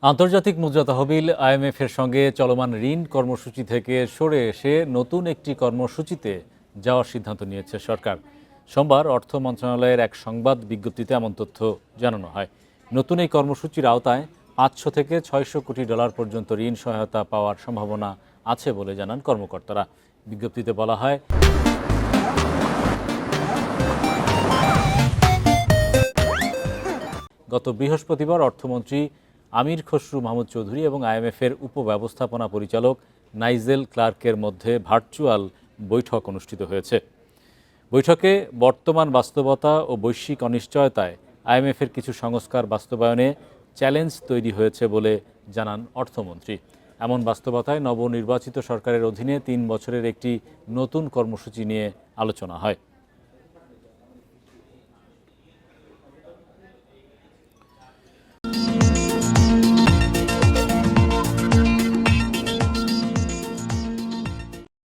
আন্তর্জাতিক মুদ্রা তহবিল আইএমএফ এর সঙ্গে চলমান ঋণ কর্মসূচি থেকে সরে এসে নতুন একটি কর্মসূচিতে যাওয়ার সিদ্ধান্ত নিয়েছে সরকার। সোমবার অর্থ মন্ত্রণালয়ের এক সংবাদ বিজ্ঞপ্তিতে এমন তথ্য জানানো হয়। নতুন এই কর্মসূচির আওতায় 500 থেকে 600 কোটি ডলার পর্যন্ত ঋণ সহায়তা পাওয়ার সম্ভাবনা আছে বলে জানান কর্মকর্তারা। বিজ্ঞপ্তিতে বলা হয়, গত বৃহস্পতিবার অর্থমন্ত্রী আমির খসরু মাহমুদ চৌধুরী এবং আইএমএফের উপব্যবস্থাপনা পরিচালক নাইজেল ক্লার্কের মধ্যে ভার্চুয়াল বৈঠক অনুষ্ঠিত হয়েছে। বৈঠকে বর্তমান বাস্তবতা ও বৈশ্বিক অনিশ্চয়তায় আইএমএফের কিছু সংস্কার বাস্তবায়নে চ্যালেঞ্জ তৈরি হয়েছে বলে জানান অর্থমন্ত্রী। এমন বাস্তবতায় নবনির্বাচিত সরকারের অধীনে 3 বছরের একটি নতুন কর্মসূচি নিয়ে আলোচনা হয়।